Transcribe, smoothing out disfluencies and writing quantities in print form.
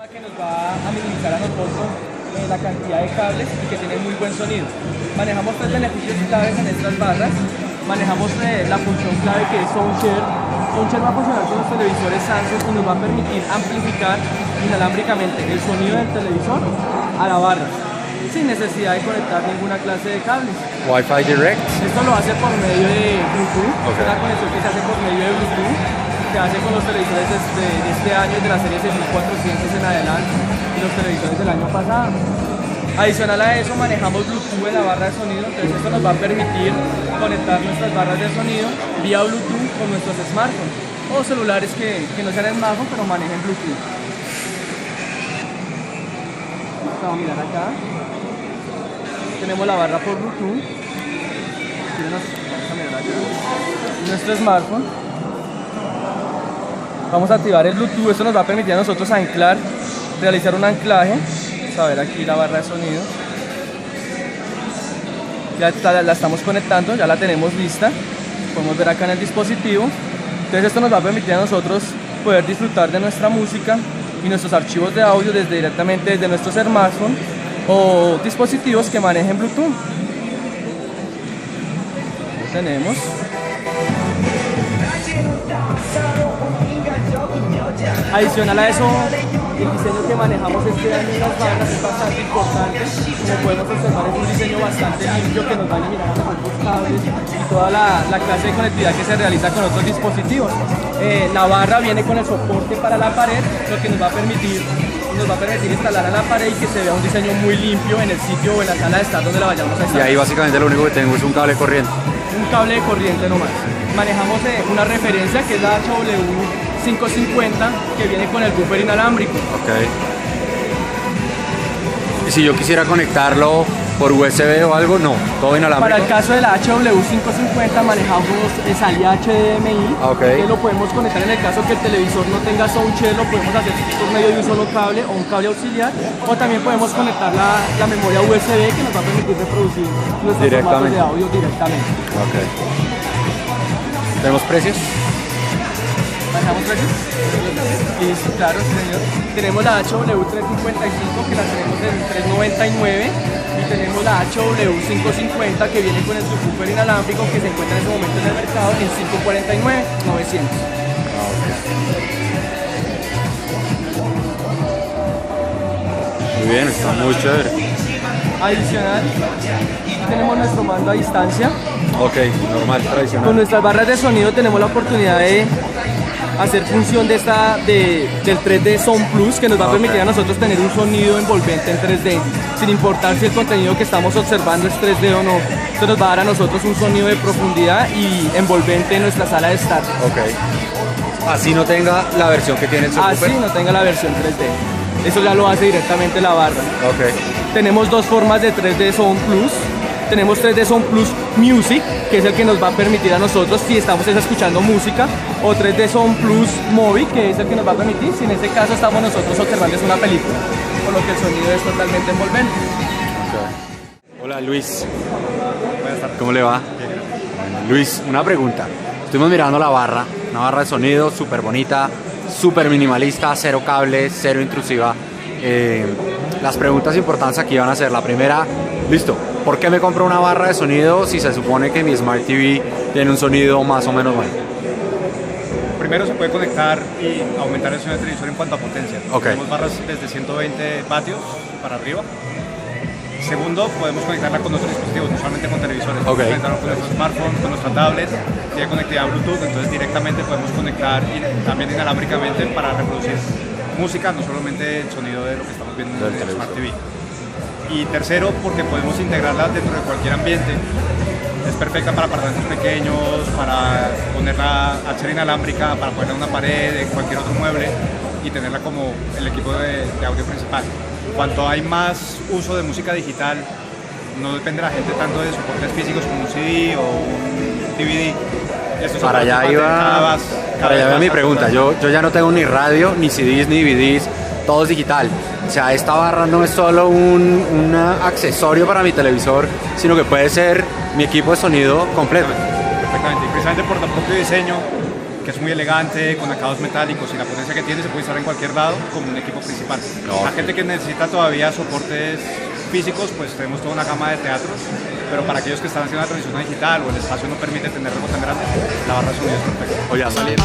Que nos va a minimizar a nosotros la cantidad de cables y que tiene muy buen sonido. Manejamos tres beneficios claves en estas barras. Manejamos la función clave que es Soundshare. Soundshare va a funcionar con los televisores Samsung y nos va a permitir amplificar inalámbricamente el sonido del televisor a la barra sin necesidad de conectar ninguna clase de cables. Wi-Fi Direct. Esto lo hace por medio de Bluetooth. Okay. Es una conexión que se hace por medio de Bluetooth, que hace con los televisores de este año, de la serie 6400 en adelante, y los televisores del año pasado. Adicional a eso, manejamos Bluetooth en la barra de sonido, entonces esto nos va a permitir conectar nuestras barras de sonido vía Bluetooth con nuestros smartphones o celulares que no sean smartphones pero manejen Bluetooth. Vamos a mirar acá. Tenemos la barra por Bluetooth. Vamos a mirar acá. Nuestro smartphone. Vamos a activar el Bluetooth, esto nos va a permitir a nosotros anclar, realizar un anclaje. Vamos a ver aquí la barra de sonido. Ya la estamos conectando, ya la tenemos lista. Podemos ver acá en el dispositivo. Entonces esto nos va a permitir a nosotros poder disfrutar de nuestra música y nuestros archivos de audio directamente desde nuestros smartphones o dispositivos que manejen Bluetooth. Lo tenemos. Adicional a eso, el diseño que manejamos este año en las barras es bastante importante. Como podemos observar, es un diseño bastante limpio que nos va a eliminar a nosotros cables y toda la clase de conectividad que se realiza con otros dispositivos. La barra viene con el soporte para la pared, lo que nos va a permitir instalar a la pared y que se vea un diseño muy limpio en el sitio o en la sala de estar donde la vayamos a instalar. Y ahí básicamente lo único que tengo es un cable corriente. Un cable de corriente nomás. Manejamos una referencia que es la HW550 que viene con el buffer inalámbrico. Ok. Y si yo quisiera conectarlo por USB o algo, no, todo inalámbrico. Para el caso de la HW550 manejamos salida HDMI, okay, que lo podemos conectar en el caso que el televisor no tenga soundshare, lo podemos hacer por medio de un solo cable o un cable auxiliar, o también podemos conectar la memoria USB que nos va a permitir reproducir nuestros formatos de audio directamente. Okay. ¿Tenemos precios? ¿Manejamos precios? Sí, claro, señor. Tenemos la HW355 que la tenemos en $399 y tenemos la HW550 que viene con el subwoofer inalámbrico que se encuentra en ese momento en el mercado en $549,900. Muy bien, está muy chévere. Adicional, tenemos nuestro mando a distancia. Ok, normal, tradicional. Con nuestras barras de sonido tenemos la oportunidad de hacer función del 3D Sound Plus, que nos va a permitir a nosotros tener un sonido envolvente en 3D, sin importar si el contenido que estamos observando es 3D o no. Esto nos va a dar a nosotros un sonido de profundidad y envolvente en nuestra sala de estar. Ok. Así no tenga la versión que tiene el subwoofer. Así no tenga la versión 3D. Eso ya lo hace directamente la barra. Ok. Tenemos dos formas de 3D Sound Plus. Tenemos 3D Sound Plus Music, que es el que nos va a permitir a nosotros si estamos escuchando música, o 3D Sound Plus Movie, que es el que nos va a permitir si en este caso estamos nosotros observando una película, por lo que el sonido es totalmente envolvente. Okay. Hola Luis. Buenas tardes. ¿Cómo le va? Bien. Luis, una pregunta. Estuvimos mirando la barra, una barra de sonido súper bonita, súper minimalista, cero cables, cero intrusiva. Las preguntas importantes aquí van a ser: la primera, listo, ¿por qué me compro una barra de sonido si se supone que mi Smart TV tiene un sonido más o menos bueno? Primero, se puede conectar y aumentar el sonido del televisor en cuanto a potencia. Okay. Tenemos barras desde 120 vatios para arriba. Segundo, podemos conectarla con otros dispositivos, no solamente con televisores. Okay. Podemos conectarla con nuestro smartphone, con nuestra tablet, tiene conectividad Bluetooth, entonces directamente podemos conectar también inalámbricamente para reproducir música, no solamente el sonido de lo que estamos viendo en el Smart TV. Y tercero, porque podemos integrarla dentro de cualquier ambiente. Es perfecta para apartamentos pequeños, para ponerla a ser inalámbrica, para ponerla en una pared, en cualquier otro mueble y tenerla como el equipo de audio principal. Cuanto hay más uso de música digital, no depende la gente tanto de soportes físicos como un CD o un DVD. Para allá iba mi pregunta. Yo ya no tengo ni radio, ni CDs, ni DVDs. todo es digital. O sea, esta barra no es solo un accesorio para mi televisor, sino que puede ser mi equipo de sonido completo. Perfectamente, y precisamente por el propio diseño, que es muy elegante, con acabados metálicos y la potencia que tiene, se puede instalar en cualquier lado como un equipo principal. La gente que necesita todavía soportes físicos, pues tenemos toda una gama de teatros, pero para aquellos que están haciendo una transición digital o el espacio no permite tener algo tan grande, la barra de sonido es perfecta. O ya saliendo.